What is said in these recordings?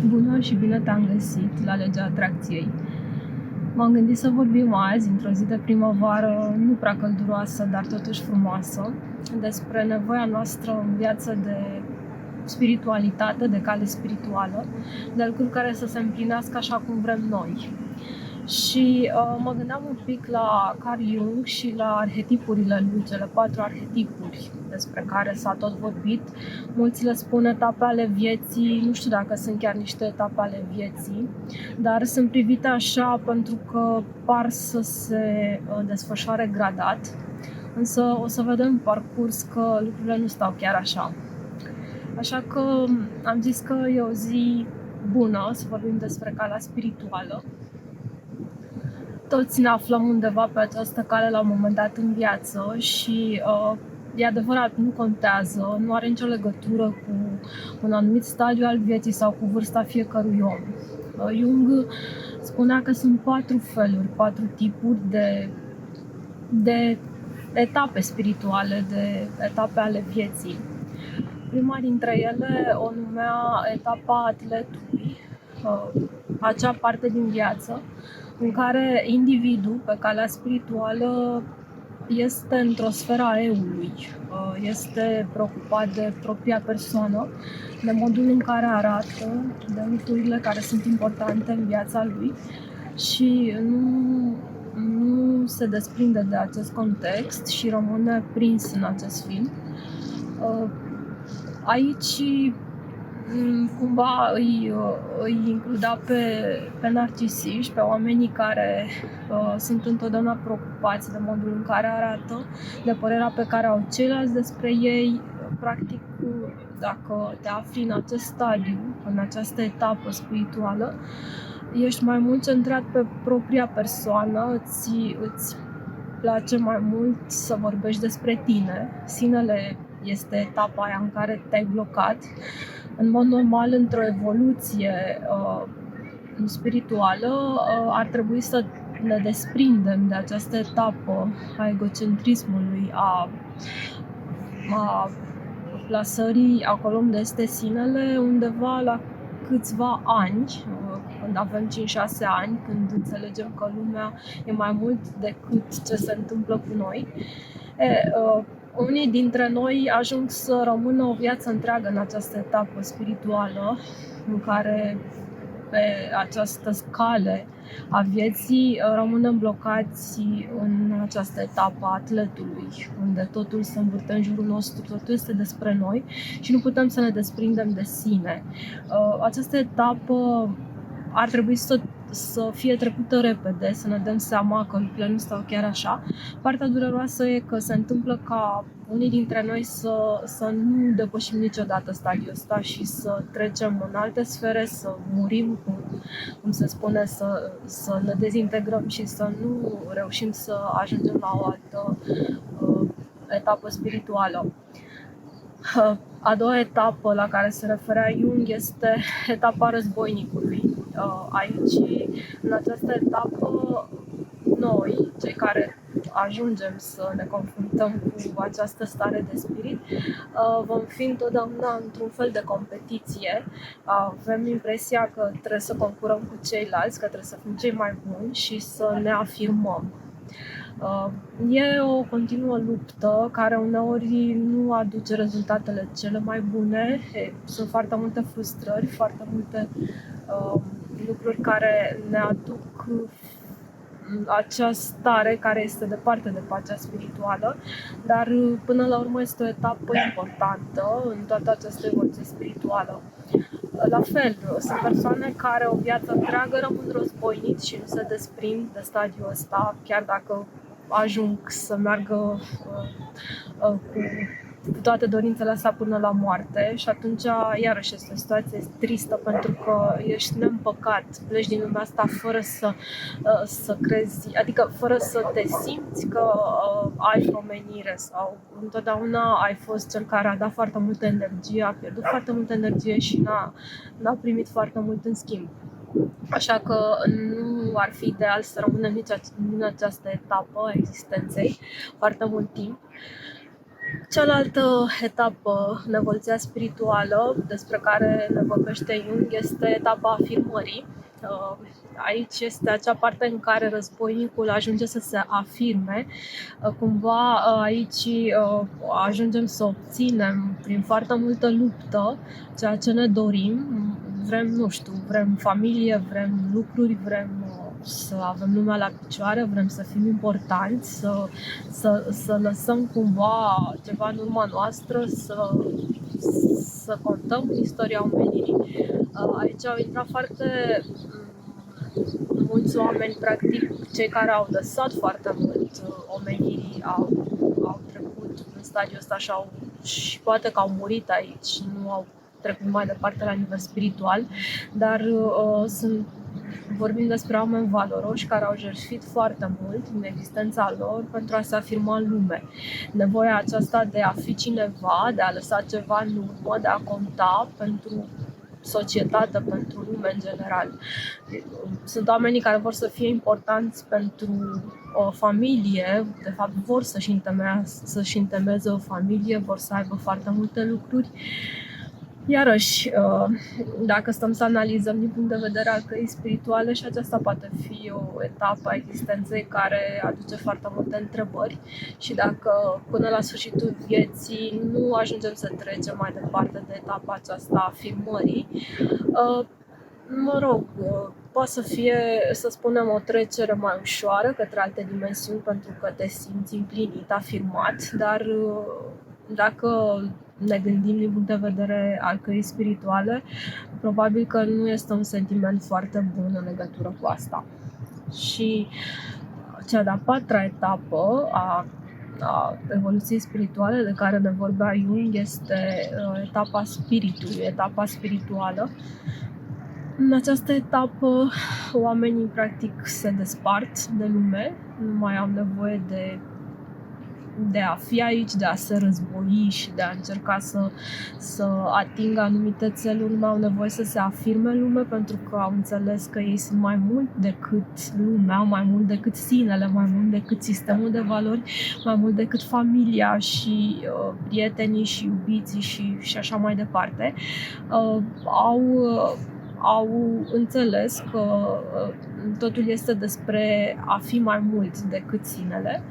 Bună și bine te-am găsit la Legea Atracției. M-am gândit să vorbim azi, într-o zi de primăvară, nu prea călduroasă, dar totuși frumoasă, despre nevoia noastră în viață de spiritualitate, de cale spirituală, de lucruri care să se împlinească așa cum vrem noi. Și mă gândeam un pic la Carl Jung și la arhetipurile lui, cele 4 arhetipuri despre care s-a tot vorbit. Mulți le spun etape ale vieții, nu știu dacă sunt chiar niște etape ale vieții, dar sunt privite așa pentru că par să se desfășoare gradat, însă o să vedem în parcurs că lucrurile nu stau chiar așa. Așa că am zis că e o zi bună să vorbim despre calea spirituală. Toți ne aflăm undeva pe această cale la un moment dat în viață și e adevărat, nu contează, nu are nicio legătură cu un anumit stadiu al vieții sau cu vârsta fiecărui om. Jung spunea că sunt 4 feluri, 4 tipuri de etape spirituale, de etape ale vieții. Prima dintre ele o numea etapa atletului, acea parte din viață în care individul pe calea spirituală este într-o sferă a eului, este preocupat de propria persoană, de modul în care arată, de lucrurile care sunt importante în viața lui și nu se desprinde de acest context și rămâne prins în acest film. Aici cumva îi includa pe narcisiști, pe oamenii care sunt întotdeauna preocupați de modul în care arată, de părerea pe care au ceilalți despre ei. Practic, dacă te afli în acest stadiu, în această etapă spirituală, ești mai mult centrat pe propria persoană, îți place mai mult să vorbești despre tine. Sinele este etapa aia în care te-ai blocat. În mod normal, într-o evoluție spirituală, ar trebui să ne desprindem de această etapă a egocentrismului, a plasării acolo unde este sinele, undeva la câțiva ani, când avem 5-6 ani, când înțelegem că lumea e mai mult decât ce se întâmplă cu noi. Unii dintre noi ajung să rămână o viață întreagă în această etapă spirituală, în care pe această scale a vieții rămânem blocați în această etapă a atletului, unde totul se învârte în jurul nostru, totul este despre noi și nu putem să ne desprindem de sine. Această etapă ar trebui să fie trecută repede, să ne dăm seama că lucrurile nu stau chiar așa. Partea dureroasă e că se întâmplă ca unii dintre noi să nu depășim niciodată stadiul ăsta și să trecem în alte sfere, să murim, cum se spune, să ne dezintegrăm și să nu reușim să ajungem la o altă etapă spirituală. A doua etapă la care se referea Jung este etapa războinicului. Aici, în această etapă, noi, cei care ajungem să ne confruntăm cu această stare de spirit, vom fi întotdeauna într-un fel de competiție. Avem impresia că trebuie să concurăm cu ceilalți, că trebuie să fim cei mai buni și să ne afirmăm. E o continuă luptă care uneori nu aduce rezultatele cele mai bune. Sunt foarte multe frustrări, foarte multe lucruri care ne aduc acea stare care este departe de pacea spirituală, dar până la urmă este o etapă importantă în toată această evoluție spirituală. La fel, sunt persoane care o viață întreagă rămân războiniți și nu se desprind de stadiul ăsta, chiar dacă ajung să meargă cu toate dorințele astea până la moarte și atunci iarăși este o situație tristă pentru că ești neîmpăcat, pleci din lumea asta fără să crezi, adică fără să te simți că ai o menire sau întotdeauna ai fost cel care a dat foarte multă energie, a pierdut foarte multă energie și n-a primit foarte mult în schimb. Așa că nu ar fi ideal să rămânem nici în această etapă a existenței foarte mult timp. Cealaltă etapă, nevolția spirituală, despre care ne vorbește Jung, este etapa afirmării. Aici este acea parte în care războinicul ajunge să se afirme. Cumva aici ajungem să obținem prin foarte multă luptă ceea ce ne dorim. Vrem, nu știu, vrem familie, vrem lucruri, vrem să avem lumea la picioare, vrem să fim importanți, să lăsăm cumva ceva în urma noastră, să contăm în istoria omenirii. Aici au intrat foarte mulți oameni, practic, cei care au lăsat foarte mult omenirii, au trecut în stadiul ăsta și poate că au murit aici, nu au trecut mai departe la nivel spiritual, dar vorbim despre oameni valoroși care au jertfit foarte mult în existența lor pentru a se afirma în lume. Nevoia aceasta de a fi cineva, de a lăsa ceva în urmă, de a conta pentru societate, pentru lume în general. Sunt oamenii care vor să fie importanți pentru o familie, de fapt vor să-și întemeieze o familie, vor să aibă foarte multe lucruri. Iarăși, dacă stăm să analizăm din punct de vedere al căii spirituale, și aceasta poate fi o etapă a existenței care aduce foarte multe întrebări și dacă până la sfârșitul vieții nu ajungem să trecem mai departe de etapa aceasta a afirmării, poate să fie, să spunem, o trecere mai ușoară către alte dimensiuni pentru că te simți împlinit, afirmat, dar dacă ne gândim din punct de vedere al căii spirituale, probabil că nu este un sentiment foarte bun în legătură cu asta. Și cea de-a patra etapă a evoluției spirituale de care ne vorbea Jung este etapa spiritului, etapa spirituală. În această etapă, oamenii practic se despart de lume, nu mai au nevoie de a fi aici, de a se război și de a încerca să atingă anumite țeluri, nu au nevoie să se afirme în lume pentru că au înțeles că ei sunt mai mult decât lumea, mai mult decât sinele, mai mult decât sistemul de valori, mai mult decât familia și prietenii și iubiții și așa mai departe. Au înțeles că totul este despre a fi mai mult decât sinele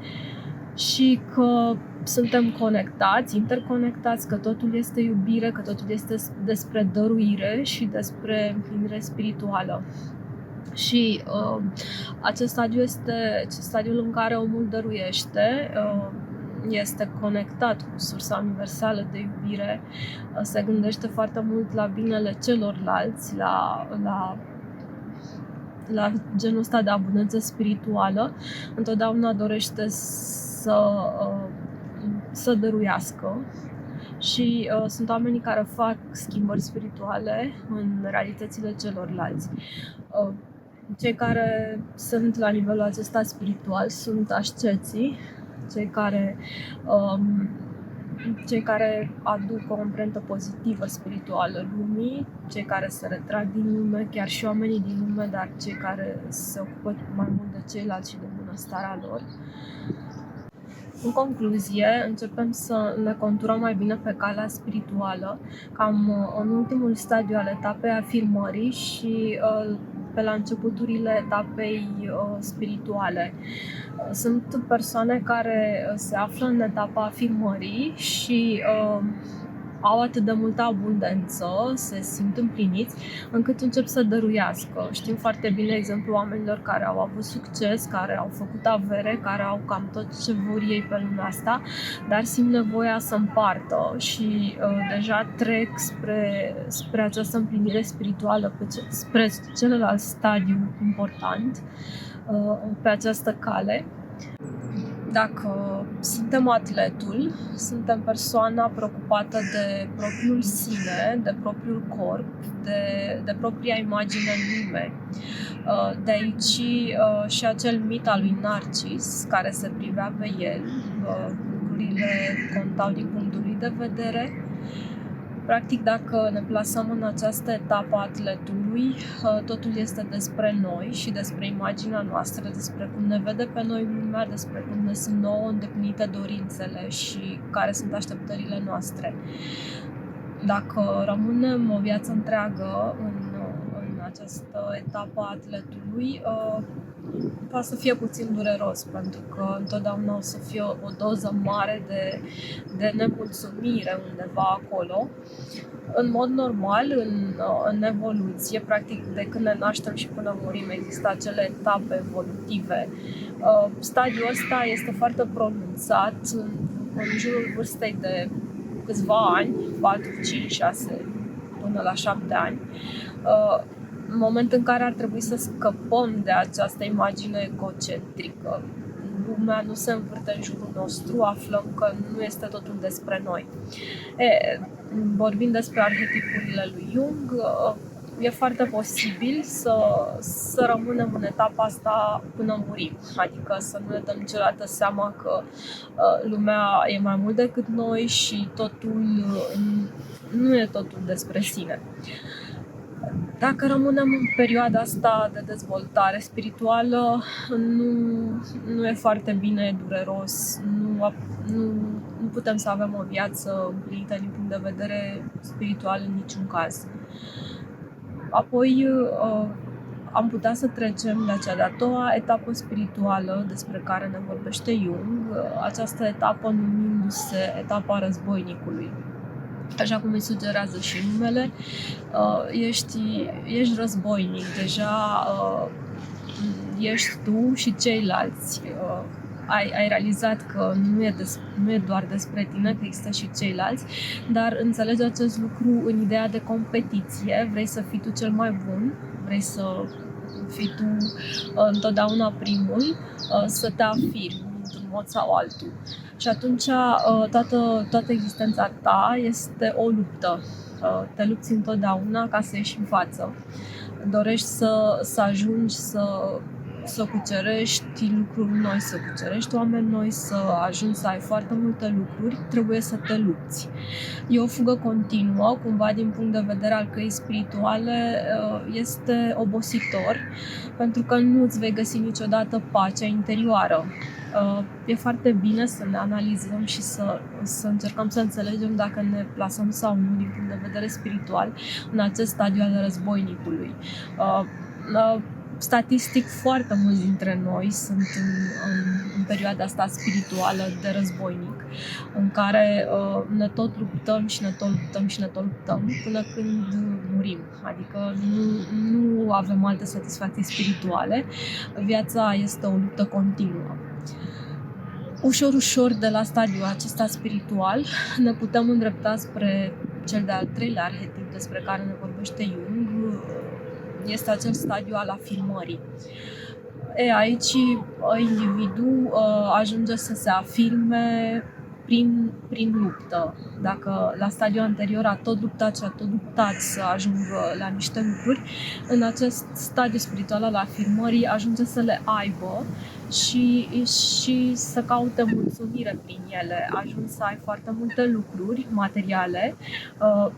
și că suntem conectați, interconectați, că totul este iubire, că totul este despre dăruire și despre împlinire spirituală. Și acest stadiu este stadiul în care omul dăruiește, este conectat cu sursa universală de iubire, se gândește foarte mult la binele celorlalți, la genul ăsta de abundență spirituală. Întotdeauna dorește să dăruiască și sunt oamenii care fac schimbări spirituale în realitățile celorlalți. Cei care sunt la nivelul acesta spiritual sunt asceții, cei care aduc o amprentă pozitivă spirituală lumii, cei care se retrag din lume, chiar și oamenii din lume, dar cei care se ocupă mai mult de ceilalți și de bunăstarea lor. În concluzie, începem să ne conturăm mai bine pe calea spirituală, cam în ultimul stadiu al etapei afirmării și pe la începuturile etapei spirituale. Sunt persoane care se află în etapa afirmării și au atât de multă abundență, se simt împliniți, încât încep să dăruiască. Știm foarte bine exemplul oamenilor care au avut succes, care au făcut avere, care au cam tot ce vor ei pe lumea asta, dar simt nevoia să împartă și deja trec spre această împlinire spirituală, spre celălalt stadiu important pe această cale. Dacă suntem atletul, suntem persoana preocupată de propriul sine, de propriul corp, de propria imagine în lume. De aici și acel mit al lui Narcis, care se privea pe el, lucrurile contau din punctul lui de vedere. Practic, dacă ne plasăm în această etapă a atletului, totul este despre noi și despre imaginea noastră, despre cum ne vede pe noi lumea, despre cum ne sunt nouă îndeplinite dorințele și care sunt așteptările noastre. Dacă rămânem o viață întreagă în această etapă a atletului, poate să fie puțin dureros, pentru că întotdeauna o să fie o doză mare de nemulțumire undeva acolo. În mod normal, în evoluție, practic de când ne naștem și până murim, există acele etape evolutive. Stadiul ăsta este foarte pronunțat în jurul vârstei de câțiva ani, 4, 5, 6, până la 7 ani. În momentul în care ar trebui să scăpăm de această imagine egocentrică. Lumea nu se învârte în jurul nostru, aflăm că nu este totul despre noi. Vorbind despre arhetipurile lui Jung, e foarte posibil să rămânem în etapa asta până murim. Adică să nu ne dăm niciodată seama că lumea e mai mult decât noi și totul nu e totul despre sine. Dacă rămânem în perioada asta de dezvoltare spirituală, nu e foarte bine, e dureros, nu putem să avem o viață împlinită din punct de vedere spiritual în niciun caz. Apoi am putea să trecem la cea de-a doua etapă spirituală despre care ne vorbește Jung, această etapă numindu-se etapa războinicului. Așa cum îi sugerează și numele, ești războinic, deja ești tu și ceilalți. Ai realizat că nu e doar despre tine, că există și ceilalți, dar înțelegi acest lucru în ideea de competiție, vrei să fii tu cel mai bun, vrei să fii tu întotdeauna primul, să te afirmi într-un mod sau altul. Și atunci toată existența ta este o luptă. Te lupți întotdeauna ca să ieși în față. Dorești să ajungi să cucerești lucruri noi, să cucerești oameni noi, să ajungi să ai foarte multe lucruri, trebuie să te lupți. E o fugă continuă, cumva din punct de vedere al căii spirituale, este obositor, pentru că nu îți vei găsi niciodată pacea interioară. E foarte bine să ne analizăm și să încercăm să înțelegem dacă ne plasăm sau nu din punct de vedere spiritual în acest stadiu al războinicului. Statistic, foarte mulți dintre noi sunt în perioada asta spirituală de războinic, în care ne tot luptăm și ne tot luptăm și ne tot luptăm până când murim. Adică nu avem alte satisfacții spirituale, viața este o luptă continuă. Ușor, ușor, de la stadiul acesta spiritual, ne putem îndrepta spre cel de-al treilea arhetip despre care ne vorbește Jung. Este acel stadiu al afirmării. Aici individul ajunge să se afirme prin luptă. Dacă la stadiul anterior a tot luptat și a tot luptat să ajungă la niște lucruri, în acest stadiu spiritual al afirmării ajunge să le aibă și să caute mulțumire prin ele. Ajungi să ai foarte multe lucruri materiale,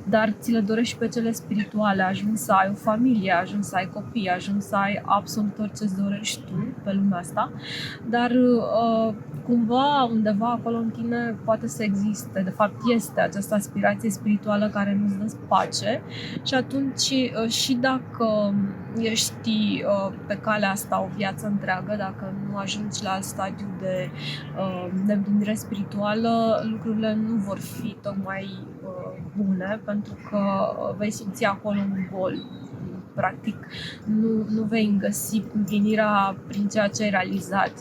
dar ți le dorești și pe cele spirituale. Ajungi să ai o familie, ajungi să ai copii, ajungi să ai absolut orice îți dorești tu pe lumea asta, dar cumva undeva acolo în tine poate să existe, de fapt este această aspirație spirituală care nu-ți dă pace și atunci și dacă ești pe calea asta o viață întreagă, dacă nu ajungi la stadiu de împlinire spirituală, lucrurile nu vor fi tocmai bune, pentru că vei simți acolo un gol. Practic, nu vei găsi împlinirea prin ceea ce ai realizat.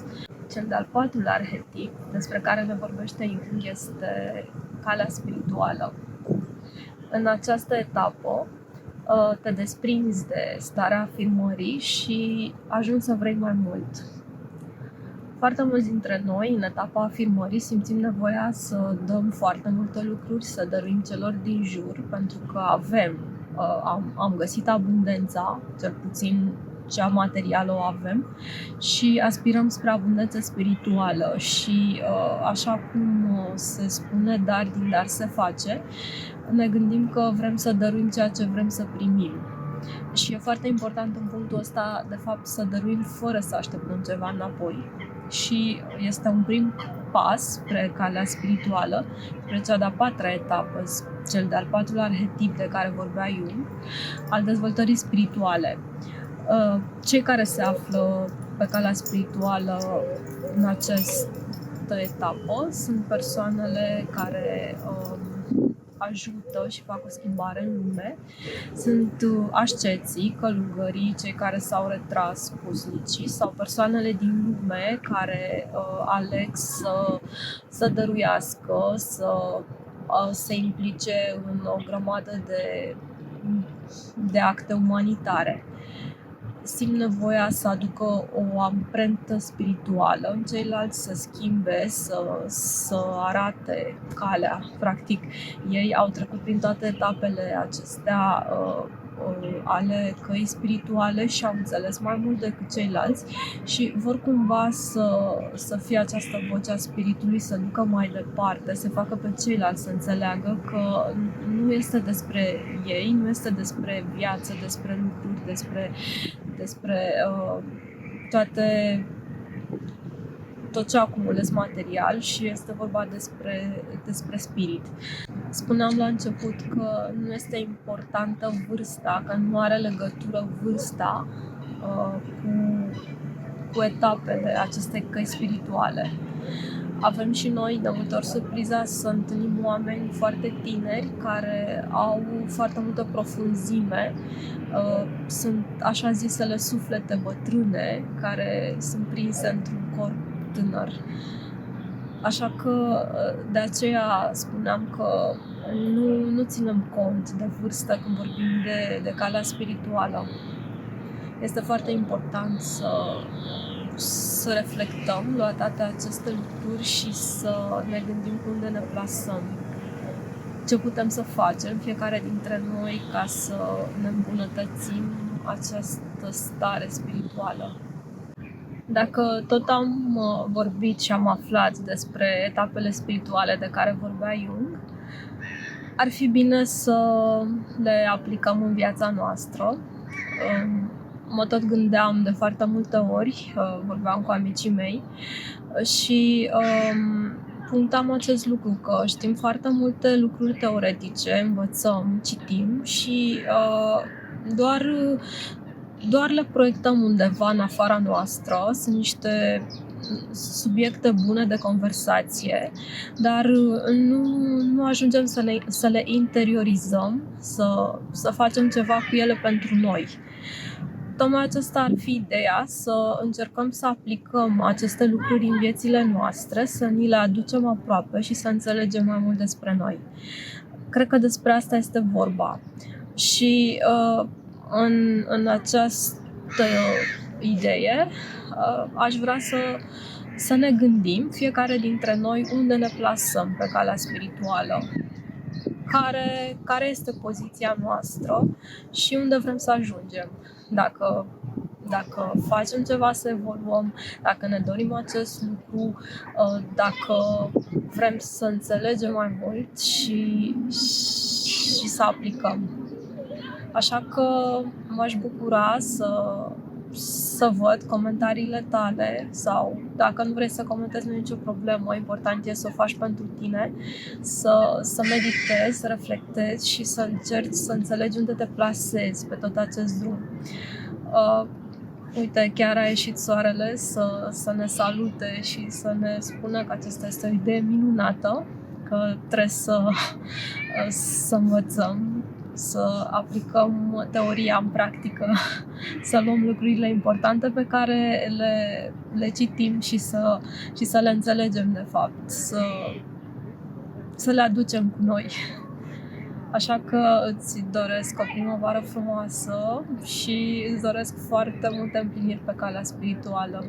Cel de-al patrulea arhetip despre care ne vorbește Jung este calea spirituală. În această etapă te desprinzi de starea afirmării și ajungi să vrei mai mult. Foarte mulți dintre noi, în etapa afirmării, simțim nevoia să dăm foarte multe lucruri, să dăruim celor din jur, pentru că am găsit abundența, cel puțin cea materială o avem și aspirăm spre abundență spirituală și așa cum se spune, dar din dar se face, ne gândim că vrem să dăruim ceea ce vrem să primim. Și e foarte important în punctul ăsta, de fapt, să dăruim fără să așteptăm ceva înapoi. Și este un prim pas spre calea spirituală, spre cea de-a patra etapă, cel de-al patrulea arhetip de care vorbea Jung, al dezvoltării spirituale. Cei care se află pe calea spirituală în această etapă sunt persoanele care ajută și fac o schimbare în lume. Sunt asceții, călugării, cei care s-au retras, pusnicii sau persoanele din lume care aleg să dăruiască, să se implice în o grămadă de acte umanitare. Simt nevoia să aducă o amprentă spirituală în ceilalți, să schimbe, să arate calea. Practic, ei au trecut prin toate etapele acestea ale căii spirituale și au înțeles mai mult decât ceilalți și vor cumva să fie această voce a spiritului, să ducă mai departe, să facă pe ceilalți să înțeleagă că nu este despre ei, nu este despre viață, despre lucruri, despre tot ce acumulez material și este vorba despre spirit. Spuneam la început că nu este importantă vârsta, că nu are legătură vârsta cu etapele acestei căi spirituale. Avem și noi de multe ori surpriza să întâlnim oameni foarte tineri care au foarte multă profunzime, sunt așa zisele suflete bătrâne care sunt prinse într-un corp tânăr. Așa că de aceea spuneam că nu ținem cont de vârstă când vorbim de calea spirituală. Este foarte important să reflectăm la toate aceste lucruri și să ne gândim unde ne plasăm. Ce putem să facem fiecare dintre noi ca să ne îmbunătățim această stare spirituală. Dacă tot am vorbit și am aflat despre etapele spirituale de care vorbea Jung, ar fi bine să le aplicăm în viața noastră. Mă tot gândeam de foarte multe ori, vorbeam cu amicii mei și punctam acest lucru, că știm foarte multe lucruri teoretice, învățăm, citim și doar le proiectăm undeva în afara noastră. Sunt niște subiecte bune de conversație, dar nu ajungem să le interiorizăm, să facem ceva cu ele pentru noi. Tocmai aceasta ar fi ideea, să încercăm să aplicăm aceste lucruri în viețile noastre, să ni le aducem aproape și să înțelegem mai mult despre noi. Cred că despre asta este vorba. Și în această idee aș vrea să ne gândim fiecare dintre noi unde ne plasăm pe calea spirituală, care este poziția noastră și unde vrem să ajungem. Dacă facem ceva să evoluăm, dacă ne dorim acest lucru, dacă vrem să înțelegem mai mult și să aplicăm. Așa că m-aș bucura să văd comentariile tale sau dacă nu vrei să comentezi, nu e nicio problemă, important e să o faci pentru tine, să meditezi, să reflectezi și să încerci să înțelegi unde te plasezi pe tot acest drum. Uite, chiar a ieșit soarele să ne salute și să ne spună că aceasta este o idee minunată, că trebuie să învățăm, să aplicăm teoria în practică, să luăm lucrurile importante pe care le citim și să le înțelegem de fapt, să le aducem cu noi. Așa că îți doresc o primăvară frumoasă și îți doresc foarte multe împliniri pe calea spirituală.